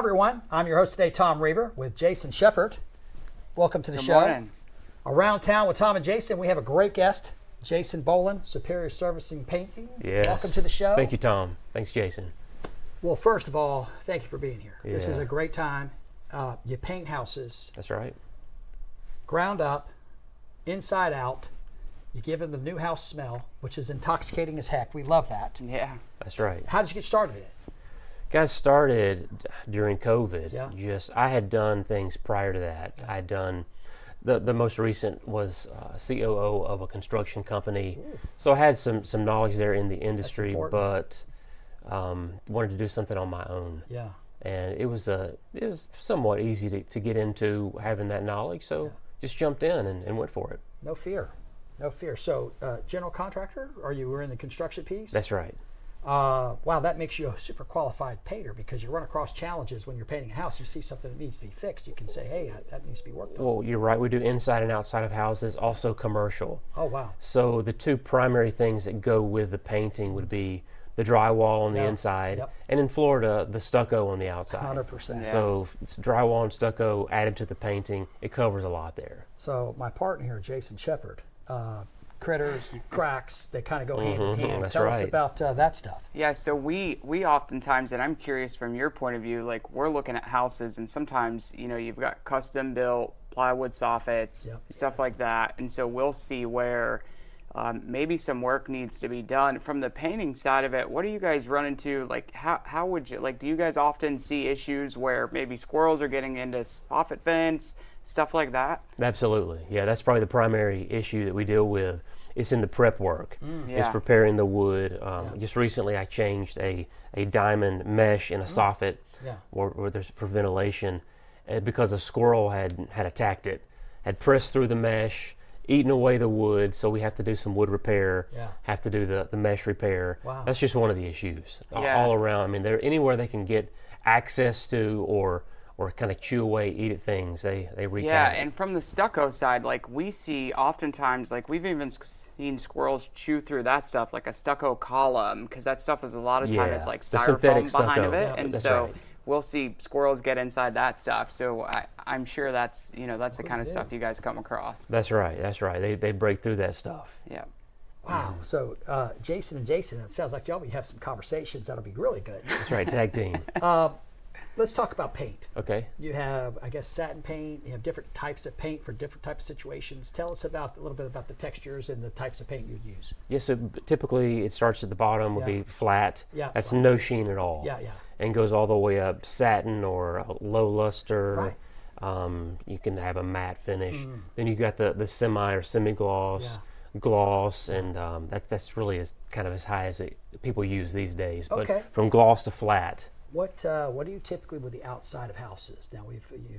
everyone. I'm your host today, Tom Reber, with Jason Shepard. Welcome to the Good show. morning. Around Town with Tom and Jason, we have a great guest, Jason Bolin, Superior Servicing Painting. Yes. Welcome to the show. Thank you, Tom. Thanks, Jason. Well, first of all, thank you for being here. This is Yeah. a great time. You paint houses, That's right. ground up, inside out. You give them the new house smell, which is intoxicating as heck. We love that. Yeah. That's right. How did you get started in it? Got started during COVID. Yeah. I had done things prior to that. I had done the most recent was COO of a construction company. Ooh. So I had some knowledge there in the industry, important. but wanted to do something on my own. Yeah. And it was somewhat easy to get into having that knowledge. So just jumped in and went for it. No fear. No fear. So, general contractor, or you were in the construction piece? That's right. Wow, that makes you a super qualified painter, because you run across challenges when you're painting a house. You see something that needs to be fixed, you can say, hey, that needs to be worked on. Well, you're right. We do inside and outside of houses, also commercial. Oh, wow. So the two primary things that go with the painting would be the drywall on the Yeah. inside, Yep. and in Florida, the stucco on the outside. 100%. Yeah. So it's drywall and stucco added to the painting. It covers a lot there. So my partner here, Jason Shepard, critters, cracks, they kind of go hand in hand. That's Tell us right. about that stuff. Yeah, so we oftentimes, and I'm curious from your point of view, like we're looking at houses and sometimes, you've got custom built plywood soffits, Yep. stuff like that. And so we'll see where maybe some work needs to be done. From the painting side of it, what do you guys run into? Like how would you, like, do you guys often see issues where maybe squirrels are getting into soffit vents, stuff like that? Absolutely. Yeah, that's probably the primary issue that we deal with. It's in the prep work. It's Yeah. preparing the wood. Just recently I changed a diamond mesh in a soffit Yeah. where there's for ventilation, because a squirrel had attacked it, had pressed through the mesh, eaten away the wood, so we have to do some wood repair, Yeah. have to do the mesh repair. Wow. That's just one of the issues Yeah. all around. I mean, they're anywhere they can get access to or kind of chew away, eat at things, they wreak Yeah, havoc. and from the stucco side, like we see oftentimes, like we've even seen squirrels chew through that stuff, like a stucco column, because that stuff is a lot of time Yeah, it's like the synthetic styrofoam behind of stucco. it, Yeah, and that's so right. we'll see squirrels get inside that stuff. So I'm sure that's that's the kind of stuff you guys come across. That's right. They break through that stuff. Yeah. Wow. So Jason and Jason, it sounds like y'all will have some conversations that'll be really good. That's right, tag team. Let's talk about paint. Okay. You have, I guess, satin paint. You have different types of paint for different types of situations. Tell us a little bit about the textures and the types of paint you'd use. Yes, so typically it starts at the bottom, would Yeah. be flat. Yeah, That's flat. no sheen at all. Yeah, yeah. And goes all the way up satin or a low luster. Right. You can have a matte finish. Then you got the semi or semi-gloss, gloss, and that's really kind of as high as people use these days. But Okay. from gloss to flat. What do you typically with the outside of houses? Now,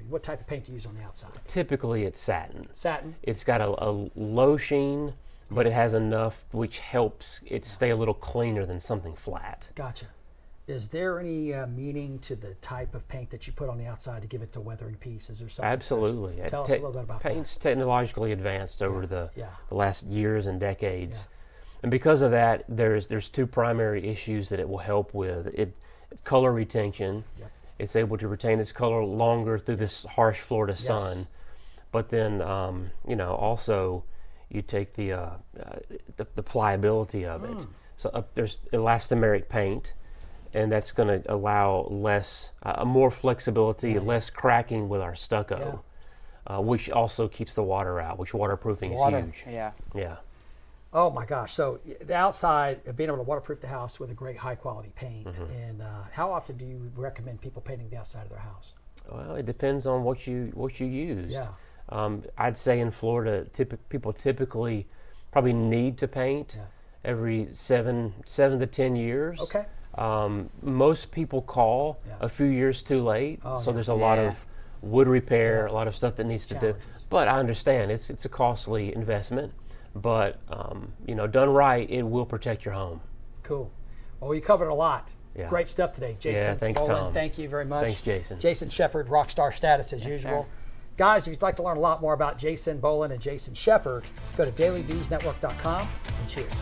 what type of paint do you use on the outside? Typically it's satin. Satin. It's got a low sheen, but it has enough which helps it stay a little cleaner than something flat. Gotcha. Is there any meaning to the type of paint that you put on the outside to give it to weathering pieces or something? Absolutely. Tell us a little bit about Paint's technologically advanced over the Yeah. last years and decades. And because of that, there's two primary issues that it will help with. Color retention. Yep. It's able to retain its color longer through this harsh Florida sun. But then, also you take the pliability of it. So there's elastomeric paint, and that's going to allow more flexibility, less cracking with our stucco, which also keeps the water out, which waterproofing is huge. Yeah. Yeah. Oh my gosh! So the outside, being able to waterproof the house with a great high quality paint. And how often do you recommend people painting the outside of their house? Well, it depends on what you used. Yeah. I'd say in Florida, people typically probably need to paint every 7 to 10 years. Okay. Most people call a few years too late, so there's a lot of wood repair, a lot of stuff that needs to do. Challenges. But I understand it's a costly investment, but done right, it will protect your home. Cool. Well, we covered a lot. Yeah. Great stuff today, Jason. Yeah, thanks, Bolin, Tom. Thank you very much. Thanks, Jason. Jason Shepard, rockstar status as Yes, usual. sir. Guys, if you'd like to learn a lot more about Jason Bolin and Jason Shepard, go to dailynewsnetwork.com and cheers.